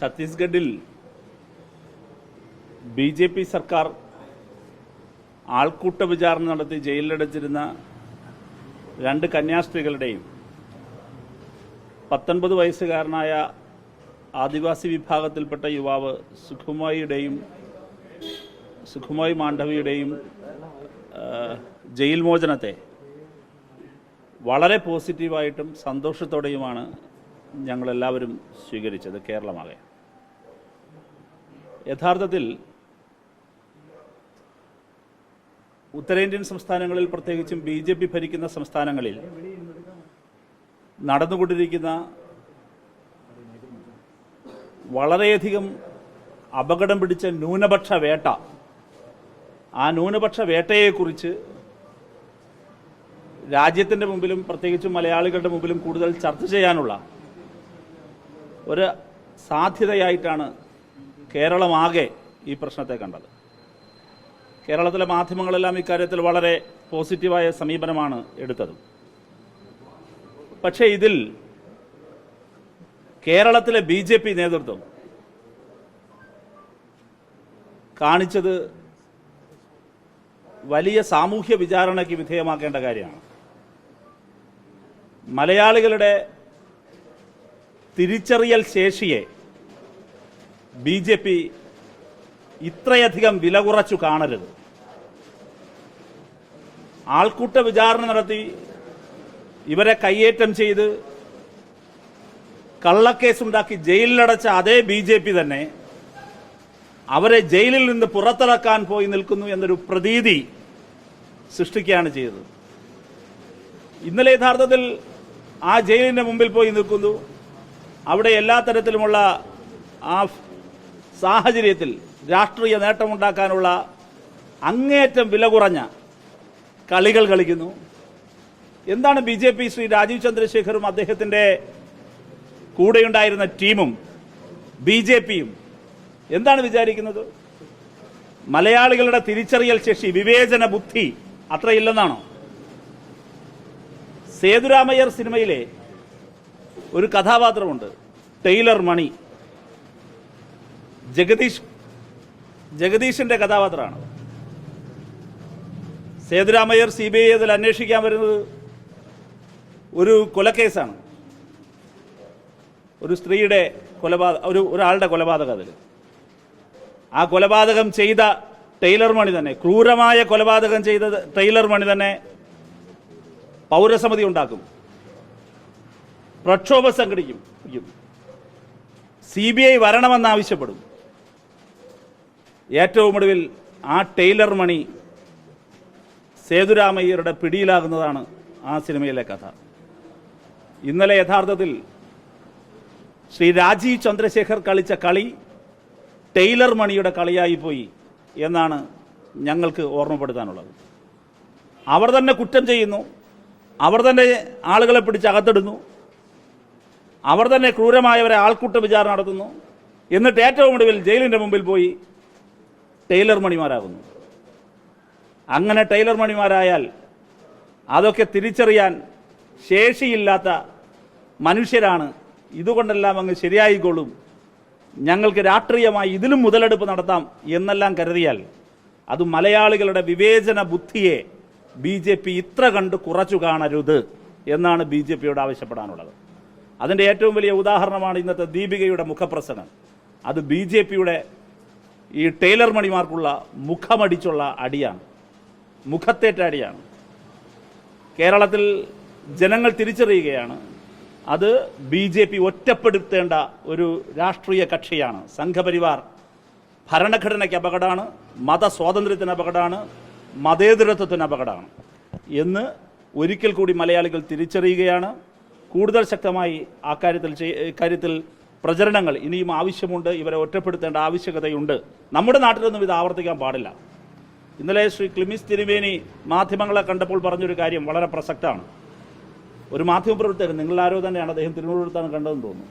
ഛത്തീസ്ഗഡിൽ BJP സർക്കാർ ആൾക്കൂട്ട വിചാരണ നടത്തി ജയിലിലടച്ചിരുന്ന 2 കന്യാസ്ത്രീകളുടെയും 19 വയസ്സുകാരനായ ആദിവാസി വിഭാഗത്തിൽപ്പെട്ട യുവാവ് സുഖുമോയ് മാണ്ഡവിയുടെയും ജയിൽ മോചനത്തെ വളരെ പോസിറ്റീവായിട്ടും സന്തോഷത്തോടെയുമാണ് ഞങ്ങളെല്ലാവരും സ്വീകരിച്ചത്, കേരളമാകെ. യഥാർത്ഥത്തിൽ ഉത്തരേന്ത്യൻ സംസ്ഥാനങ്ങളിൽ, പ്രത്യേകിച്ചും BJP ഭരിക്കുന്ന സംസ്ഥാനങ്ങളിൽ നടന്നുകൊണ്ടിരിക്കുന്ന വളരെയധികം അപകടം പിടിച്ച ന്യൂനപക്ഷ വേട്ട, ആ ന്യൂനപക്ഷ വേട്ടയെക്കുറിച്ച് രാജ്യത്തിൻ്റെ മുമ്പിലും പ്രത്യേകിച്ചും മലയാളികളുടെ മുമ്പിലും കൂടുതൽ ചർച്ച ചെയ്യാനുള്ള ഒരു സാധ്യതയായിട്ടാണ് കേരളമാകെ ഈ പ്രശ്നത്തെ കണ്ടത്. കേരളത്തിലെ മാധ്യമങ്ങളെല്ലാം ഇക്കാര്യത്തിൽ വളരെ പോസിറ്റീവായ സമീപനമാണ് എടുത്തത്. പക്ഷേ ഇതിൽ കേരളത്തിലെ BJP നേതൃത്വം കാണിച്ചത് വലിയ സാമൂഹ്യ വിചാരണയ്ക്ക് വിധേയമാക്കേണ്ട കാര്യമാണ്. മലയാളികളുടെ തിരിച്ചറിയൽ ശേഷിയെ BJP ഇത്രയധികം വില കുറച്ചു കാണരുത്. ആൾക്കൂട്ട വിചാരണ നടത്തി ഇവരെ കയ്യേറ്റം ചെയ്ത് കള്ളക്കേസുണ്ടാക്കി ജയിലിലടച്ച അതേ BJP തന്നെ അവരെ ജയിലിൽ നിന്ന് പുറത്തിറക്കാൻ പോയി നിൽക്കുന്നു എന്നൊരു പ്രതീതി സൃഷ്ടിക്കുകയാണ് ചെയ്തത്. ഇന്നലെ യഥാർത്ഥത്തിൽ ആ ജയിലിന്റെ മുമ്പിൽ പോയി നിൽക്കുന്നു. അവിടെ എല്ലാ തരത്തിലുമുള്ള ആ സാഹചര്യത്തിൽ രാഷ്ട്രീയ നേട്ടമുണ്ടാക്കാനുള്ള അങ്ങേയറ്റം വില കുറഞ്ഞ കളികൾ കളിക്കുന്നു. എന്താണ് BJP, ശ്രീ രാജീവ് ചന്ദ്രശേഖറും അദ്ദേഹത്തിന്റെ കൂടെയുണ്ടായിരുന്ന ടീമും BJPയും എന്താണ് വിചാരിക്കുന്നത്? മലയാളികളുടെ തിരിച്ചറിയൽ ശേഷി, വിവേചന ബുദ്ധി അത്രയില്ലെന്നാണോ? സേതുരാമയ്യർ സിനിമയിലെ ഒരു കഥാപാത്രമുണ്ട്, ടൈലർ മണി. ജഗദീഷിന്റെ കഥാപാത്രമാണ്. സേതുരാമയ്യർ CBI അതിൽ അന്വേഷിക്കാൻ വരുന്നത് ഒരു കൊലക്കേസാണ്, ഒരു സ്ത്രീയുടെ ഒരാളുടെ കൊലപാതകം. അതിൽ ആ കൊലപാതകം ചെയ്ത ടൈലർ മണി തന്നെ, ക്രൂരമായ കൊലപാതകം ചെയ്ത ടൈലർ മണി തന്നെ പൗരസമിതി ഉണ്ടാക്കും, പ്രക്ഷോഭം സംഘടിക്കും, CBI വരണമെന്നാവശ്യപ്പെടും. ഏറ്റവും ഒടുവിൽ ആ ടൈലർ മണി സേതുരാമയ്യരുടെ പിടിയിലാകുന്നതാണ് ആ സിനിമയിലെ കഥ. ഇന്നലെ യഥാർത്ഥത്തിൽ ശ്രീ രാജീവ് ചന്ദ്രശേഖർ കളിച്ച കളി ടൈലർ മണിയുടെ കളിയായി പോയി എന്നാണ് ഞങ്ങൾക്ക് ഓർമ്മപ്പെടുത്താനുള്ളത്. അവർ തന്നെ കുറ്റം ചെയ്യുന്നു, അവർ തന്നെ ആളുകളെ പിടിച്ച് അകത്തിടുന്നു, അവർ തന്നെ ക്രൂരമായവരെ ആൾക്കൂട്ട വിചാരണ നടത്തുന്നു. എന്നിട്ട് ഏറ്റവും ഒടുവിൽ ജയിലിൻ്റെ മുമ്പിൽ പോയി ടൈലർ മണിമാരാകുന്നു. അങ്ങനെ ടൈലർ മണിമാരായാൽ അതൊക്കെ തിരിച്ചറിയാൻ ശേഷിയില്ലാത്ത മനുഷ്യരാണ്. ഇതുകൊണ്ടെല്ലാം അങ്ങ് ശരിയായിക്കൊള്ളും, ഞങ്ങൾക്ക് രാഷ്ട്രീയമായി ഇതിലും മുതലെടുപ്പ് നടത്താം എന്നെല്ലാം കരുതിയാൽ അത് മലയാളികളുടെ വിവേചന ബുദ്ധിയെ BJP ഇത്ര കണ്ട് കുറച്ചു കാണരുത് എന്നാണ് BJPയോട് ആവശ്യപ്പെടാനുള്ളത്. അതിൻ്റെ ഏറ്റവും വലിയ ഉദാഹരണമാണ് ഇന്നത്തെ ദീപികയുടെ മുഖപ്രസംഗം. അത് BJPയുടെ ഈ ടൈലർ മണിമാർക്കുള്ള മുഖമടിച്ചുള്ള അടിയാണ്, മുഖത്തേറ്റ അടിയാണ്. കേരളത്തിൽ ജനങ്ങൾ തിരിച്ചറിയുകയാണ്, അത് BJP ഒറ്റപ്പെടുത്തേണ്ട ഒരു രാഷ്ട്രീയ കക്ഷിയാണ്. സംഘപരിവാർ ഭരണഘടനയ്ക്ക് അപകടമാണ്, മതസ്വാതന്ത്ര്യത്തിന് അപകടമാണ്, മതേതരത്വത്തിന് അപകടമാണ് എന്ന് ഒരിക്കൽ കൂടി മലയാളികൾ തിരിച്ചറിയുകയാണ്. കൂടുതൽ ശക്തമായി ഇക്കാര്യത്തിൽ പ്രചരണങ്ങൾ ഇനിയും ആവശ്യമുണ്ട്. ഇവരെ ഒറ്റപ്പെടുത്തേണ്ട ആവശ്യകതയുണ്ട്. നമ്മുടെ നാട്ടിലൊന്നും ഇത് ആവർത്തിക്കാൻ പാടില്ല. ഇന്നലെ ശ്രീ ക്ലിമിസ് തിരുമേനി മാധ്യമങ്ങളെ കണ്ടപ്പോൾ പറഞ്ഞൊരു കാര്യം വളരെ പ്രസക്തമാണ്. ഒരു മാധ്യമപ്രവർത്തകൻ, നിങ്ങളാരോ തന്നെയാണ്, അദ്ദേഹം തിരുവനന്തപുരത്താണ് കണ്ടതെന്ന് തോന്നുന്നു,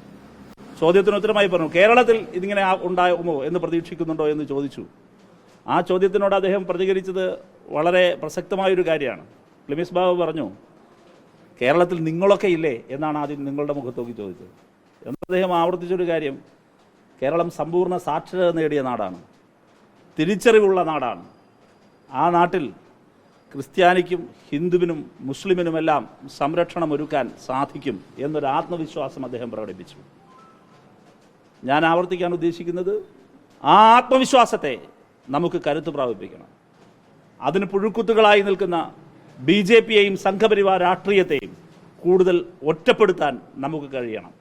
ചോദ്യത്തിന് ഉത്തരമായി പറഞ്ഞു, കേരളത്തിൽ ഇതിങ്ങനെ ഉണ്ടാകുമോ എന്ന് പ്രതീക്ഷിക്കുന്നുണ്ടോ എന്ന് ചോദിച്ചു. ആ ചോദ്യത്തിനോട് അദ്ദേഹം പ്രതികരിച്ചത് വളരെ പ്രസക്തമായൊരു കാര്യമാണ്. ക്ലിമിസ് ബാബു പറഞ്ഞു, കേരളത്തിൽ നിങ്ങളൊക്കെ ഇല്ലേ എന്നാണ് ആദ്യം നിങ്ങളുടെ മുഖത്ത് നോക്കി ചോദിച്ചത്. എന്ന് അദ്ദേഹം ആവർത്തിച്ചൊരു കാര്യം, കേരളം സമ്പൂർണ്ണ സാക്ഷരത നേടിയ നാടാണ്, തിരിച്ചറിവുള്ള നാടാണ്. ആ നാട്ടിൽ ക്രിസ്ത്യാനിക്കും ഹിന്ദുവിനും മുസ്ലിമിനുമെല്ലാം സംരക്ഷണം ഒരുക്കാൻ സാധിക്കും എന്നൊരു ആത്മവിശ്വാസം അദ്ദേഹം പ്രകടിപ്പിച്ചു. ഞാൻ ആവർത്തിക്കാൻ ഉദ്ദേശിക്കുന്നത്, ആ ആത്മവിശ്വാസത്തെ നമുക്ക് കരുത്ത് പ്രാപിപ്പിക്കണം. അതിന് പുഴുക്കുത്തുകളായി നിൽക്കുന്ന BJPയെയും സംഘപരിവാർ രാഷ്ട്രീയത്തെയും കൂടുതൽ ഒറ്റപ്പെടുത്താൻ നമുക്ക് കഴിയണം.